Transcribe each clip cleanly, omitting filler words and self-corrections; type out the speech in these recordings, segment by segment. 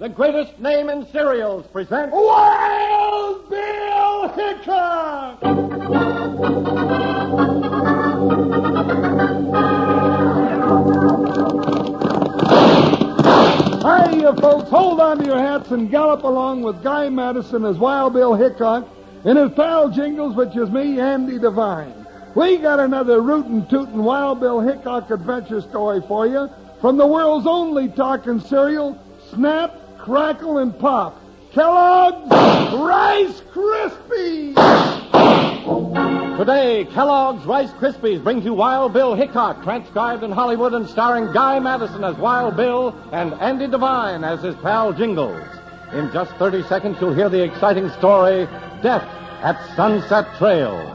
the greatest name in cereals, presents Wild Bill Hickock! Hi, you folks. Hold on to your hats and gallop along with Guy Madison as Wild Bill Hickock and his pal Jingles, which is me, Andy Devine. We got another rootin' tootin' Wild Bill Hickock adventure story for you from the world's only talking cereal, Snap, Crackle, and Pop. Kellogg's Rice Krispies! Today, Kellogg's Rice Krispies brings you Wild Bill Hickock, transcribed in Hollywood and starring Guy Madison as Wild Bill and Andy Devine as his pal Jingles. In just 30 seconds, you'll hear the exciting story, Death at Sunset Trail.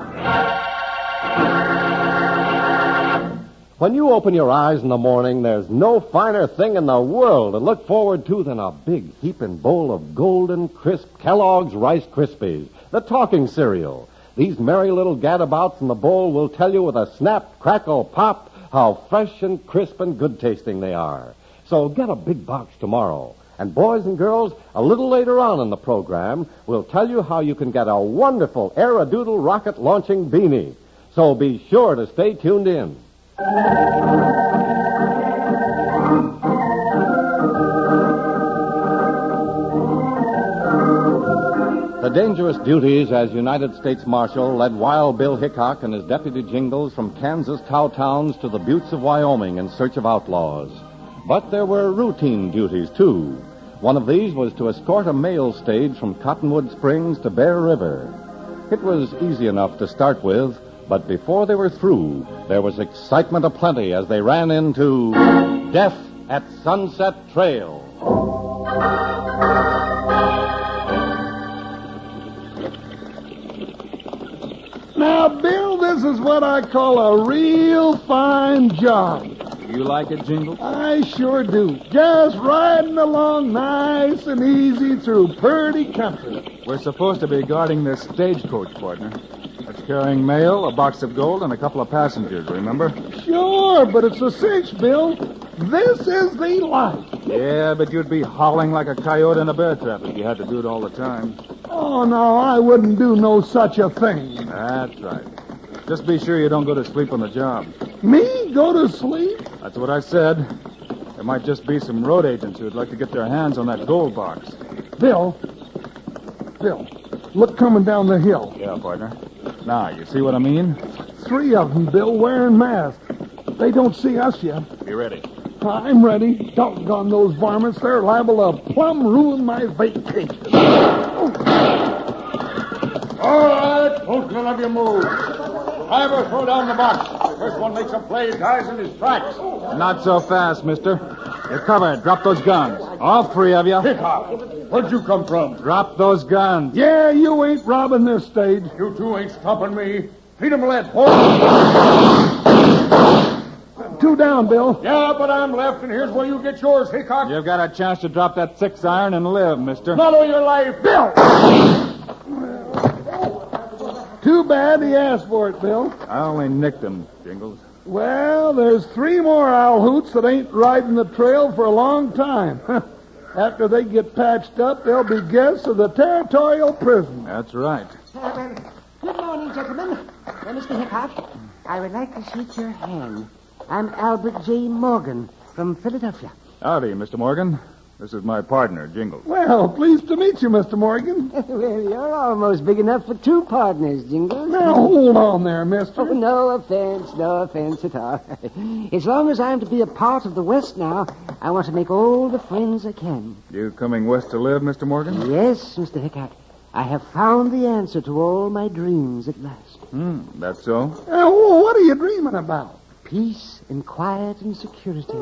When you open your eyes in the morning, there's no finer thing in the world to look forward to than a big heaping bowl of golden, crisp Kellogg's Rice Krispies, the talking cereal. These merry little gadabouts in the bowl will tell you with a snap, crackle, pop how fresh and crisp and good-tasting they are. So get a big box tomorrow. And boys and girls, a little later on in the program, we'll tell you how you can get a wonderful Aerodoodle rocket-launching beanie. So be sure to stay tuned in. The dangerous duties as United States Marshal led Wild Bill Hickock and his deputy Jingles from Kansas cow towns to the buttes of Wyoming in search of outlaws. But there were routine duties, too. One of these was to escort a mail stage from Cottonwood Springs to Bear River. It was easy enough to start with, but before they were through, there was excitement aplenty as they ran into Death at Sunset Trail. Now, Bill, this is what I call a real fine job. You like it, Jingles? I sure do. Just riding along nice and easy through purty country. We're supposed to be guarding this stagecoach, partner. It's carrying mail, a box of gold, and a couple of passengers, remember? Sure, but it's a cinch, Bill. This is the life. Yeah, but you'd be howling like a coyote in a bear trap if you had to do it all the time. Oh, no, I wouldn't do no such a thing. That's right. Just be sure you don't go to sleep on the job. Me? Go to sleep? That's what I said. There might just be some road agents who'd like to get their hands on that gold box. Bill, look coming down the hill. Yeah, partner. Now, you see what I mean? 3 of them, Bill, wearing masks. They don't see us yet. Be ready. I'm ready. Doggone those varmints. They're liable to plumb ruin my vacation. All right, folks, none of you move. Driver, throw down the box. First one makes a play, dies in his tracks. Not so fast, mister. You're covered. Drop those guns. All 3 of you. Hickock, where'd you come from? Drop those guns. Yeah, you ain't robbing this stage. You two ain't stopping me. Feed 'em lead. 2 down, Bill. Yeah, but I'm left, and here's where you get yours, Hickock. You've got a chance to drop that 6-iron and live, mister. Not all your life. Bill! Too bad he asked for it, Bill. I only nicked him, Jingles. Well, there's 3 more owl hoots that ain't riding the trail for a long time. After they get patched up, they'll be guests of the territorial prison. That's right. Good morning, gentlemen. Mr. Hickock, I would like to shake your hand. I'm Albert J. Morgan from Philadelphia. Howdy, Mr. Morgan. This is my partner, Jingles. Well, pleased to meet you, Mr. Morgan. Well, you're almost big enough for 2 partners, Jingles. Now, hold on there, mister. Oh, no offense at all. As long as I'm to be a part of the West now, I want to make all the friends I can. You coming west to live, Mr. Morgan? Yes, Mr. Hickock. I have found the answer to all my dreams at last. That's so? What are you dreaming about? Peace and quiet and security.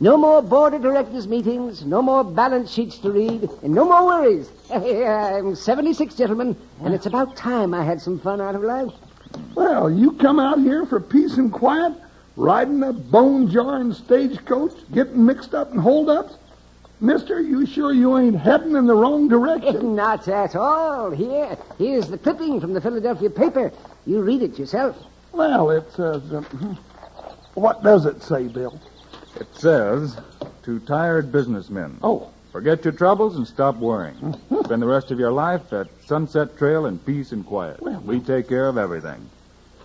No more board of directors meetings, no more balance sheets to read, and no more worries. I'm 76, gentlemen, and it's about time I had some fun out of life. Well, you come out here for peace and quiet, riding a bone-jarring stagecoach, getting mixed up in hold-ups? Mister, you sure you ain't heading in the wrong direction? Not at all. Here's the clipping from the Philadelphia paper. You read it yourself. Well, it says... what does it say, Bill? It says, to tired businessmen. Oh, Forget your troubles and stop worrying. Spend the rest of your life at Sunset Trail in peace and quiet. We take care of everything.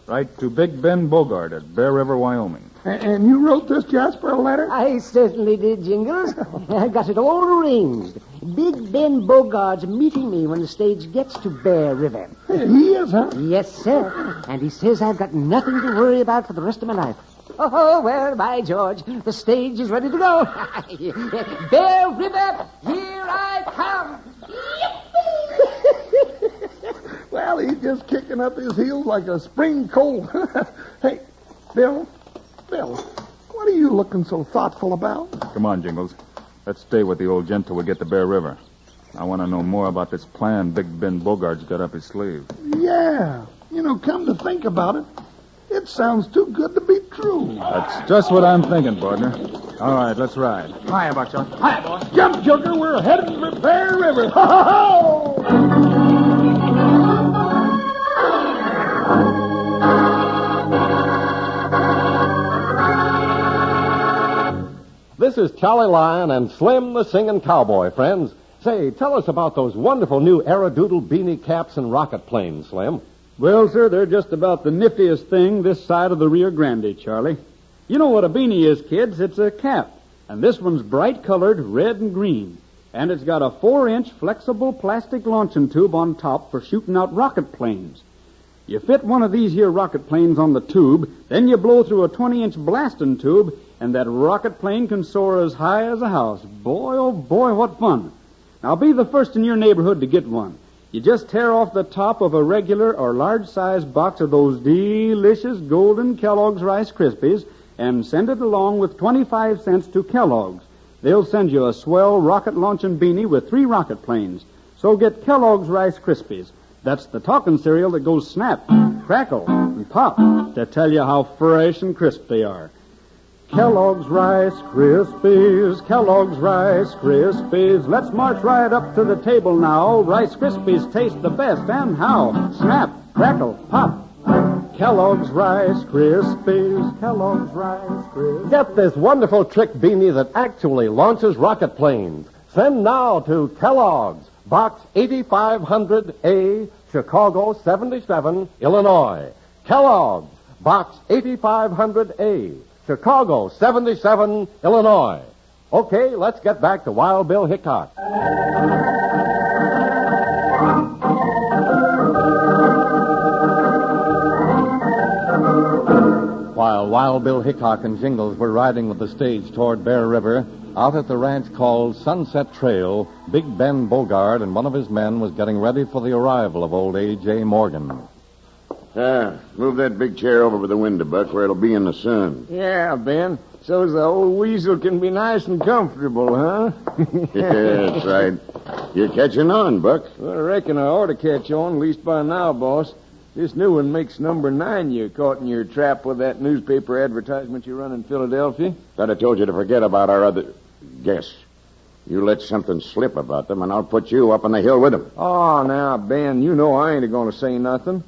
Write to Big Ben Bogart at Bear River, Wyoming. And you wrote this, Jasper, a letter? I certainly did, Jingles. I got it all arranged. Big Ben Bogart's meeting me when the stage gets to Bear River. He is, huh? Yes, sir. And he says I've got nothing to worry about for the rest of my life. Oh, well, by George, the stage is ready to go. Bear River, here I come. Well, he's just kicking up his heels like a spring colt. Hey, Bill, what are you looking so thoughtful about? Come on, Jingles. Let's stay with the old gent till we get to Bear River. I want to know more about this plan Big Ben Bogart's got up his sleeve. Yeah. Come to think about it, it sounds too good to be true. That's just what I'm thinking, partner. All right, let's ride. Hiya, Buckshot. Hiya, boss. Jump, Joker, we're heading for Bear River. Ha-ha-ho! This is Charlie Lyon and Slim the Singing Cowboy, friends. Say, tell us about those wonderful new Aerodoodle beanie caps and rocket planes, Slim. Well, sir, they're just about the niftiest thing this side of the Rio Grande, Charlie. You know what a beanie is, kids. It's a cap. And this one's bright-colored red and green. And it's got a 4-inch flexible plastic launching tube on top for shooting out rocket planes. You fit one of these here rocket planes on the tube, then you blow through a 20-inch blasting tube, and that rocket plane can soar as high as a house. Boy, oh boy, what fun. Now, be the first in your neighborhood to get one. You just tear off the top of a regular or large-sized box of those delicious golden Kellogg's Rice Krispies and send it along with 25 cents to Kellogg's. They'll send you a swell rocket-launching beanie with 3 rocket planes. So get Kellogg's Rice Krispies. That's the talking cereal that goes snap, crackle, and pop to tell you how fresh and crisp they are. Kellogg's Rice Krispies, Kellogg's Rice Krispies. Let's march right up to the table now. Rice Krispies taste the best, and how? Snap, crackle, pop. Kellogg's Rice Krispies, Kellogg's Rice Krispies. Get this wonderful trick beanie that actually launches rocket planes. Send now to Kellogg's, Box 8500A, Chicago 77, Illinois. Kellogg's, Box 8500A, Chicago 77, Illinois. Okay, let's get back to Wild Bill Hickock. While Wild Bill Hickock and Jingles were riding with the stage toward Bear River, out at the ranch called Sunset Trail, Big Ben Bogart and one of his men was getting ready for the arrival of old A.J. Morgan. Move that big chair over by the window, Buck, where it'll be in the sun. Yeah, Ben. So's the old weasel can be nice and comfortable, huh? Yeah, that's right. You're catching on, Buck. Well, I reckon I ought to catch on, at least by now, boss. This new one makes number 9 you caught in your trap with that newspaper advertisement you run in Philadelphia. Thought I told you to forget about our other guests. You let something slip about them, and I'll put you up on the hill with them. Oh, now, Ben, you know I ain't going to say nothing.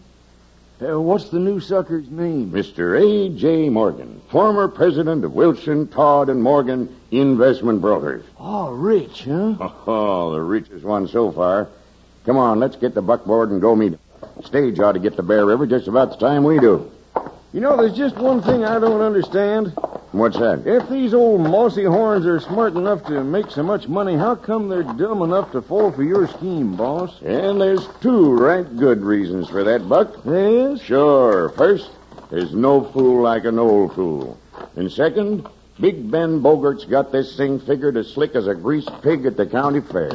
What's the new sucker's name? Mr. A.J. Morgan, former president of Wilson, Todd, and Morgan Investment Brokers. Oh, rich, huh? Oh, the richest one so far. Come on, let's get the buckboard and go meet him. Stage ought to get to Bear River just about the time we do. You know, there's just one thing I don't understand. What's that? If these old mossy horns are smart enough to make so much money, how come they're dumb enough to fall for your scheme, boss? And there's 2 right good reasons for that, Buck. There is? Sure. First, there's no fool like an old fool. And second, Big Ben Bogart's got this thing figured as slick as a greased pig at the county fair.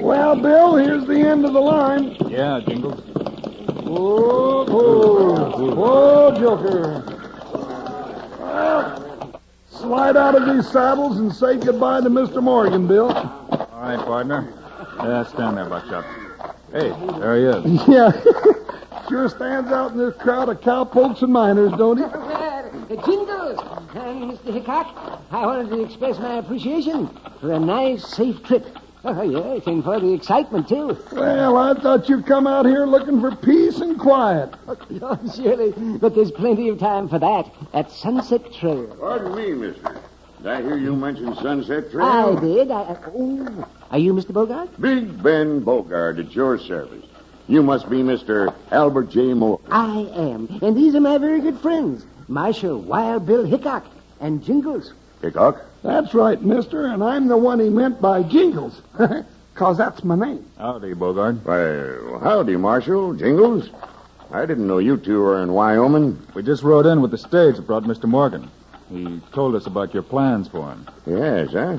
Well, Bill, here's the end of the line. Yeah, Jingles. Whoa, Joker. Well, slide out of these saddles and say goodbye to Mr. Morgan, Bill. All right, partner. Yeah, stand there, Buckshot. Hey, there he is. Yeah. Sure stands out in this crowd of cowpokes and miners, don't he? Jingles and Mr. Hickock, I wanted to express my appreciation for a nice, safe trip. Oh, yes, and for the excitement, too. Well, I thought you'd come out here looking for peace and quiet. Oh, surely, but there's plenty of time for that at Sunset Trail. Pardon me, mister. Did I hear you mention Sunset Trail? I did. Oh, are you Mr. Bogart? Big Ben Bogart at your service. You must be Mr. Albert J. Moore. I am. And these are my very good friends, Marshal Wild Bill Hickock and Jingles. Hickock? That's right, mister, and I'm the one he meant by Jingles. 'Cause that's my name. Howdy, Bogart. Well, howdy, Marshal. Jingles. I didn't know you two were in Wyoming. We just rode in with the stage that brought Mr. Morgan. He told us about your plans for him. Yes, huh?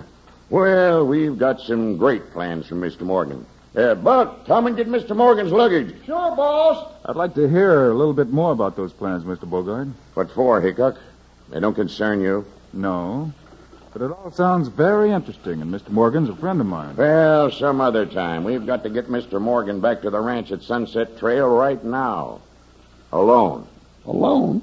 Well, we've got some great plans for Mr. Morgan. Buck, come and get Mr. Morgan's luggage. Sure, boss. I'd like to hear a little bit more about those plans, Mr. Bogart. What for, Hickock? They don't concern you. No, but it all sounds very interesting, and Mr. Morgan's a friend of mine. Well, some other time. We've got to get Mr. Morgan back to the ranch at Sunset Trail right now. Alone. Alone?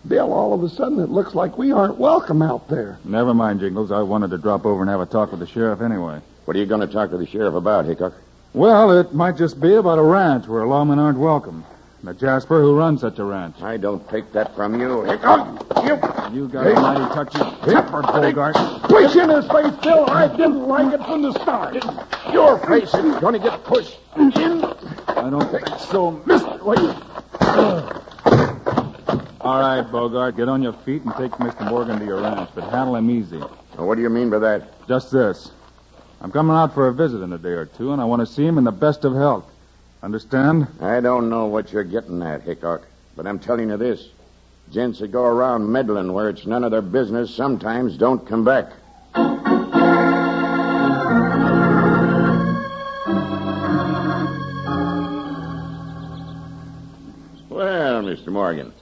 Bill, all of a sudden it looks like we aren't welcome out there. Never mind, Jingles. I wanted to drop over and have a talk with the sheriff anyway. What are you going to talk to the sheriff about, Hickock? Well, it might just be about a ranch where lawmen aren't welcome. The Jasper who runs such a ranch. I don't take that from you, Hickock. You got a mighty touchy temper, Bogart. Push in his face, Bill. I didn't like it from the start. Your face is going to get pushed in. I don't think so, Mr. Wait. All right, Bogart, get on your feet and take Mr. Morgan to your ranch, but handle him easy. What do you mean by that? Just this. I'm coming out for a visit in a day or two, and I want to see him in the best of health. Understand? I don't know what you're getting at, Hickock, but I'm telling you this. Gents that go around meddling where it's none of their business sometimes don't come back. Well, Mr. Morgan,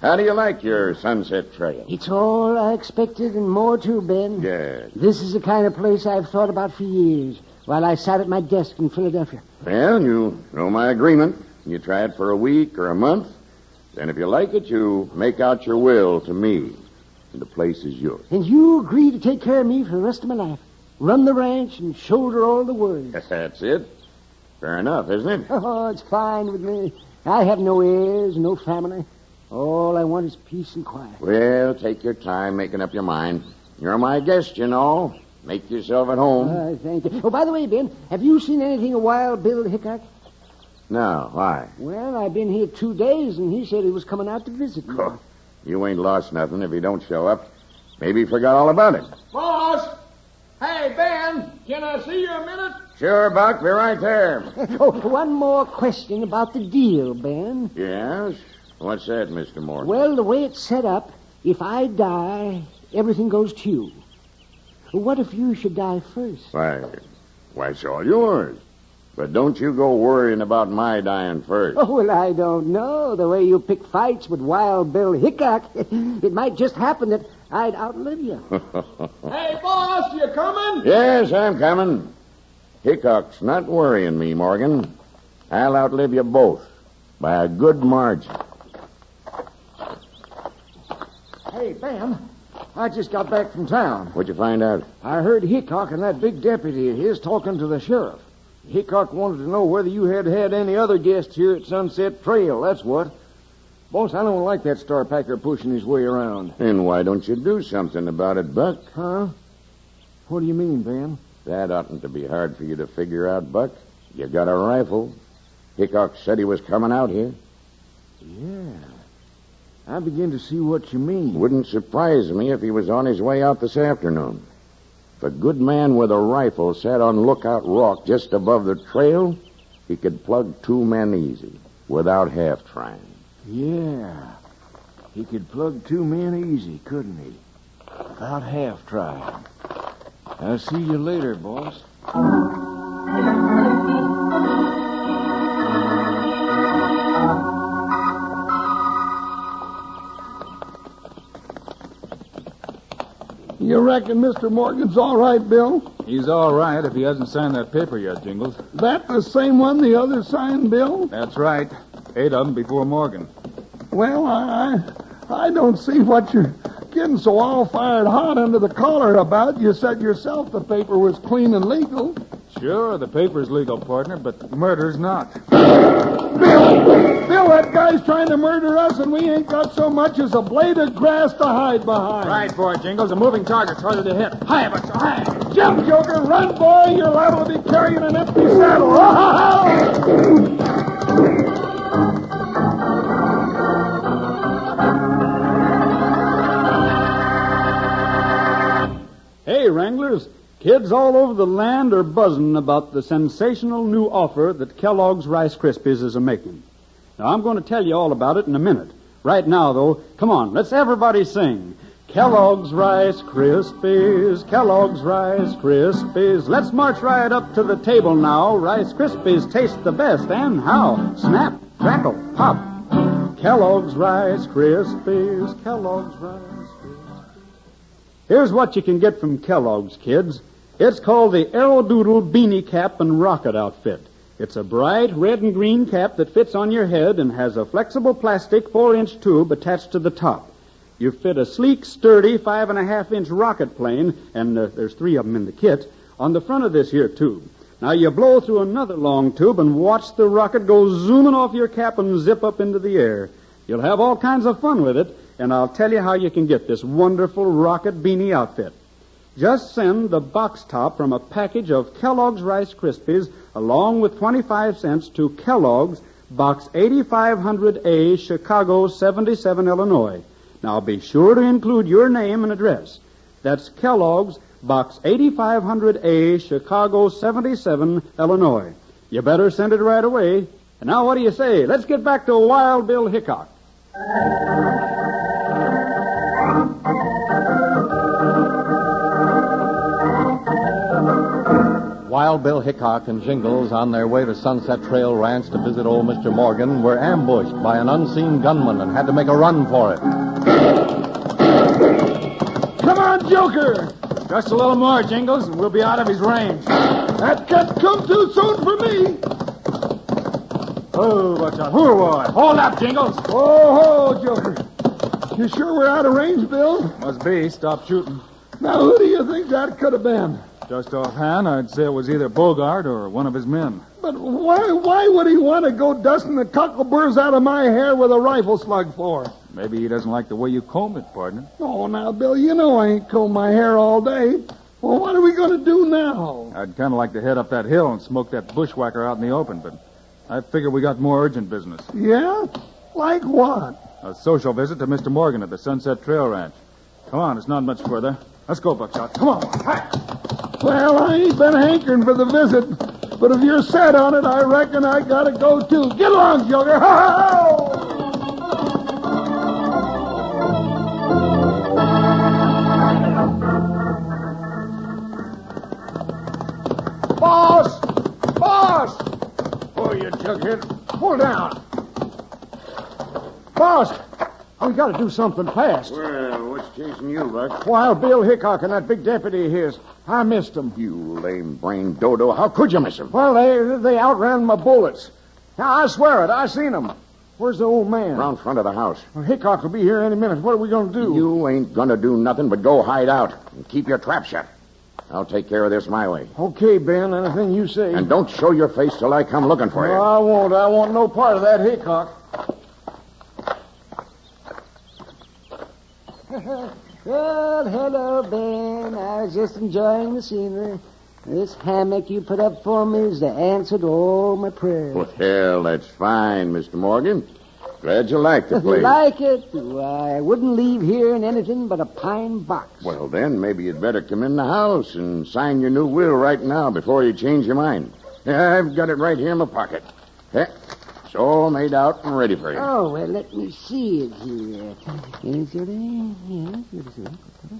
how do you like your Sunset Trail? It's all I expected and more, too, Ben. Yes. This is the kind of place I've thought about for years while I sat at my desk in Philadelphia. Well, you know my agreement. You try it for a week or a month. Then if you like it, you make out your will to me. And the place is yours. And you agree to take care of me for the rest of my life. Run the ranch and shoulder all the worries. That's it. Fair enough, isn't it? Oh, it's fine with me. I have no heirs, no family. All I want is peace and quiet. Well, take your time making up your mind. You're my guest, you know. Make yourself at home. Thank you. Oh, by the way, Ben, have you seen anything of Wild Bill Hickock? No, why? Well, I've been here 2 days, and he said he was coming out to visit me. Oh, you ain't lost nothing if he don't show up. Maybe he forgot all about it. Boss! Hey, Ben, can I see you a minute? Sure, Buck. Be right there. Oh, one more question about the deal, Ben. Yes? What's that, Mr. Morgan? Well, the way it's set up, if I die, everything goes to you. What if you should die first? Why, it's all yours. But don't you go worrying about my dying first. Oh, well, I don't know. The way you pick fights with Wild Bill Hickock, it might just happen that I'd outlive you. Hey, boss, you coming? Yes, I'm coming. Hickok's not worrying me, Morgan. I'll outlive you both by a good margin. Hey, Ben, I just got back from town. What'd you find out? I heard Hickock and that big deputy of his talking to the sheriff. Hickock wanted to know whether you had any other guests here at Sunset Trail, that's what. Boss, I don't like that star packer pushing his way around. And why don't you do something about it, Buck? Huh? What do you mean, Ben? That oughtn't to be hard for you to figure out, Buck. You got a rifle. Hickok said he was coming out here. Yeah. I begin to see what you mean. Wouldn't surprise me if he was on his way out this afternoon. If a good man with a rifle sat on Lookout Rock just above the trail, he could plug 2 men easy, without half trying. Yeah. He could plug 2 men easy, couldn't he? Without half trying. I'll see you later, boss. You reckon Mr. Morgan's all right, Bill? He's all right if he hasn't signed that paper yet, Jingles. That the same one the other signed, Bill? That's right. 8 of them before Morgan. Well, I don't see what you're getting so all fired hot under the collar about. You said yourself the paper was clean and legal. Sure, the paper's legal, partner, but murder's not. Bill, that guy's trying to murder us, and we ain't got so much as a blade of grass to hide behind. Right, boy, Jingles. A moving target's harder to hit. Hi, but hi. Jump, Joker. Run, boy. You're liable to be carrying an empty saddle. Hey, Wranglers. Kids all over the land are buzzing about the sensational new offer that Kellogg's Rice Krispies is a-making. Now, I'm going to tell you all about it in a minute. Right now, though, come on, let's everybody sing. Kellogg's Rice Krispies, Kellogg's Rice Krispies. Let's march right up to the table now. Rice Krispies taste the best, and how? Snap, crackle, pop. Kellogg's Rice Krispies, Kellogg's Rice Krispies. Here's what you can get from Kellogg's, kids. It's called the Aerodoodle Beanie Cap and Rocket Outfit. It's a bright red and green cap that fits on your head and has a flexible plastic 4-inch tube attached to the top. You fit a sleek, sturdy 5.5-inch rocket plane, and there's 3 of them in the kit, on the front of this here tube. Now you blow through another long tube and watch the rocket go zooming off your cap and zip up into the air. You'll have all kinds of fun with it, and I'll tell you how you can get this wonderful rocket beanie outfit. Just send the box top from a package of Kellogg's Rice Krispies along with 25 cents to Kellogg's, Box 8500A, Chicago 77, Illinois. Now be sure to include your name and address. That's Kellogg's, Box 8500A, Chicago 77, Illinois. You better send it right away. And now what do you say? Let's get back to Wild Bill Hickock. Wild Bill Hickock and Jingles, on their way to Sunset Trail Ranch to visit old Mr. Morgan, were ambushed by an unseen gunman and had to make a run for it. Come on, Joker. Just a little more, Jingles, and we'll be out of his range. That can't come too soon for me. Oh, what's up? Whoa, boy. Hold up, Jingles. Oh, Joker. You sure we're out of range, Bill? Must be. Stop shooting. Now, who do you think that could have been? Just offhand, I'd say it was either Bogart or one of his men. But why would he want to go dusting the cockleburrs out of my hair with a rifle slug for? Maybe he doesn't like the way you comb it, partner. Oh, now, Bill, you know I ain't combed my hair all day. Well, what are we going to do now? I'd kind of like to head up that hill and smoke that bushwhacker out in the open, but I figure we got more urgent business. Yeah? Like what? A social visit to Mr. Morgan at the Sunset Trail Ranch. Come on, it's not much further. Let's go, Buckshot. Come on. Hi. Well, I ain't been hankering for the visit, but if you're set on it, I reckon I gotta go, too. Get along, Joker. Boss! Boss! Oh, you jughead. Pull down. Boss, we gotta do something fast. Well, what's chasing you, Buck? Wild Bill Hickock and that big deputy of his. I missed him. You lame-brained dodo. How could you miss him? Well, they outran my bullets. Now, I swear it. I seen him. Where's the old man? Around front of the house. Well, Hickock will be here any minute. What are we going to do? You ain't gonna do nothing but go hide out and keep your trap shut. I'll take care of this my way. Okay, Ben. Anything you say. And don't show your face till I come looking for No, you. I won't. I want no part of that Hickock. Well, hello, Ben. I was just enjoying the scenery. This hammock you put up for me is the answer to all my prayers. Well, that's fine, Mr. Morgan. Glad you like the place. Like it? Why, I wouldn't leave here in anything but a pine box. Well, then, maybe you'd better come in the house and sign your new will right now before you change your mind. Yeah, I've got it right here in my pocket. Yeah, it's all made out and ready for you. Oh, well, let me see it here.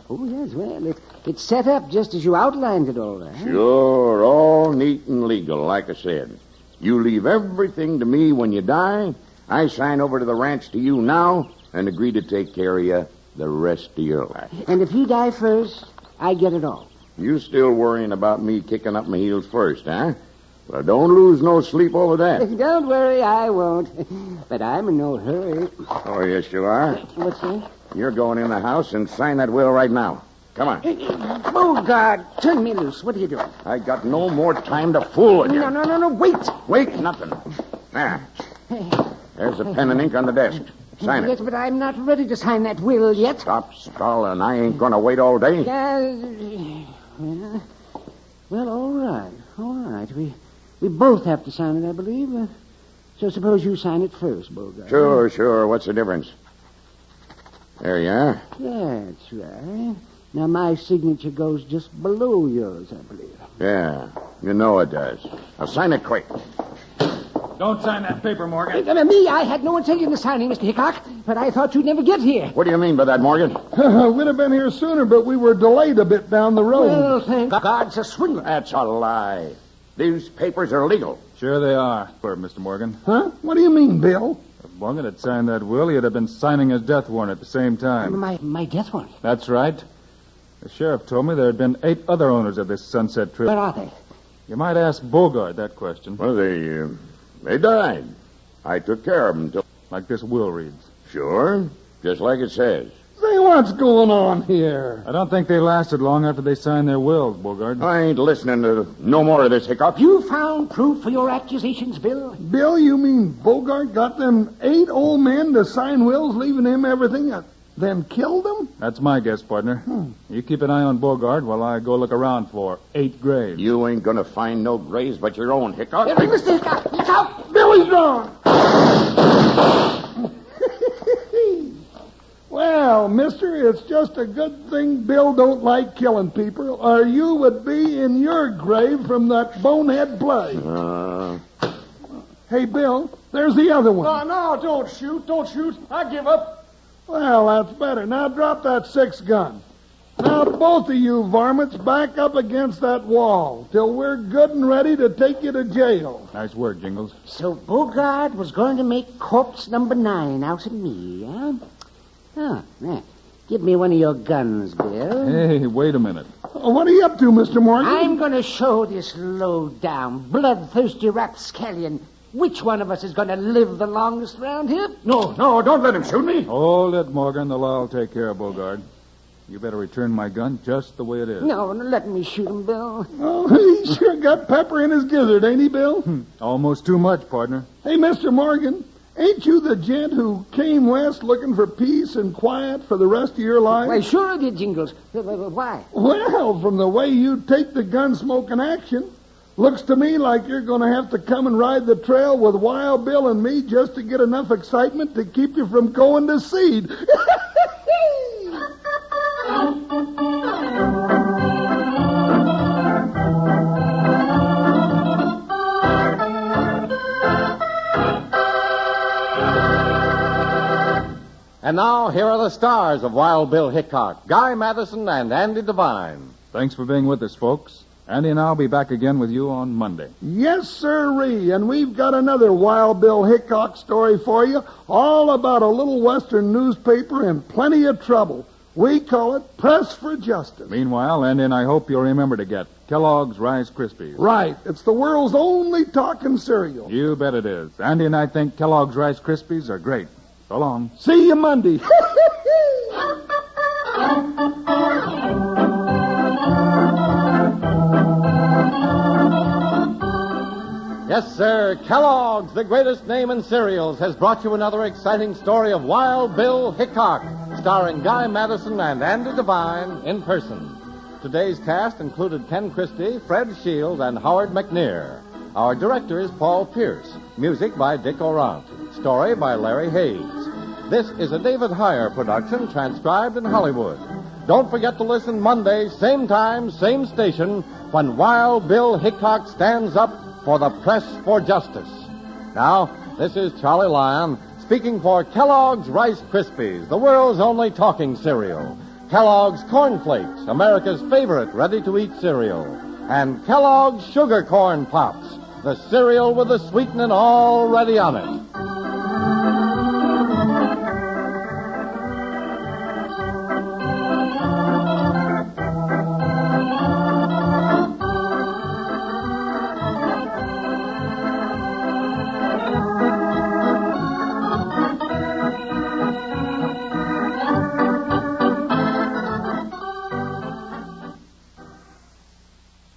Oh, yes, well, it's set up just as you outlined it all right. Sure, all neat and legal, like I said. You leave everything to me when you die. I sign over to the ranch to you now and agree to take care of you the rest of your life. And if you die first, I get it all. You still worrying about me kicking up my heels first, huh? Well, don't lose no sleep over that. Don't worry, I won't. But I'm in no hurry. Oh, yes, you are. What's that? You're going in the house and sign that will right now. Come on. Bogart, turn me loose. What are you doing? I got no more time to fool with you. No, wait. Wait, nothing. There. There's a pen and ink on the desk. Sign Yes, it. but I'm not ready to sign that will yet. Stop stalling. I ain't going to wait all day. Well, all right. We both have to sign it, I believe. So suppose you sign it first, Bogart. Sure. What's the difference? There you are. That's right. Now, my signature goes just below yours, I believe. Yeah, you know it does. Now sign it quick. Don't sign that paper, Morgan. Me, I had no intention of signing, Mr. Hickock, but I thought you'd never get here. What do you mean by that, Morgan? We'd have been here sooner, but we were delayed a bit down the road. Well, thank God, it's a swindler. That's a lie. These papers are legal. Sure they are, Mr. Morgan. Huh? What do you mean, Bill? If Morgan had signed that will, he'd have been signing his death warrant at the same time. My death warrant? That's right. The sheriff told me there had been 8 other owners of this Sunset Trail. Where are they? You might ask Bogart that question. Well, they died. I took care of them till... Like this will reads. Sure, just like it says. Say, what's going on here? I don't think they lasted long after they signed their wills, Bogart. I ain't listening to no more of this, Hickock. You found proof for your accusations, Bill? Bill, you mean Bogart got them 8 old men to sign wills, leaving him everything, then killed them? That's my guess, partner. You keep an eye on Bogart while I go look around for 8 graves. You ain't gonna find no graves but your own, Hickock. Mr. Hickock, look out! Billy's gone! Well, mister, it's just a good thing Bill don't like killing people, or you would be in your grave from that bonehead play. Hey, Bill, there's the other one. No, don't shoot. I give up. Well, that's better. Now drop that 6-gun. Now, both of you varmints back up against that wall till we're good and ready to take you to jail. Nice work, Jingles. So Bogart was going to make corpse number 9 out of me, huh? Oh, there. Give me one of your guns, Bill. Hey, wait a minute. What are you up to, Mr. Morgan? I'm going to show this low-down, bloodthirsty rapscallion which one of us is going to live the longest round here. No, don't let him shoot me. Hold it, Morgan. The law will take care of Bogart. You better return my gun just the way it is. No, let me shoot him, Bill. Oh, he sure got pepper in his gizzard, ain't he, Bill? Almost too much, partner. Hey, Mr. Morgan, ain't you the gent who came west looking for peace and quiet for the rest of your life? Why, sure I did, Jingles. Why? Well, from the way you take the gun-smoking action, looks to me like you're going to have to come and ride the trail with Wild Bill and me just to get enough excitement to keep you from going to seed. And now, here are the stars of Wild Bill Hickock, Guy Madison and Andy Devine. Thanks for being with us, folks. Andy and I'll be back again with you on Monday. Yes, sirree. And we've got another Wild Bill Hickock story for you, all about a little Western newspaper in plenty of trouble. We call it Press for Justice. Meanwhile, Andy and I hope you'll remember to get Kellogg's Rice Krispies. Right. It's the world's only talking cereal. You bet it is. Andy and I think Kellogg's Rice Krispies are great. So long. See you Monday. Yes, sir. Kellogg's, the greatest name in cereals, has brought you another exciting story of Wild Bill Hickock, starring Guy Madison and Andy Devine in person. Today's cast included Ken Christie, Fred Shields, and Howard McNear. Our director is Paul Pierce. Music by Dick Orant. Story by Larry Hayes. This is a David Heyer production transcribed in Hollywood. Don't forget to listen Monday, same time, same station, when Wild Bill Hickock stands up for the Press for Justice. Now, this is Charlie Lyon speaking for Kellogg's Rice Krispies, the world's only talking cereal. Kellogg's Corn Flakes, America's favorite ready-to-eat cereal. And Kellogg's Sugar Corn Pops, the cereal with the sweetening already on it.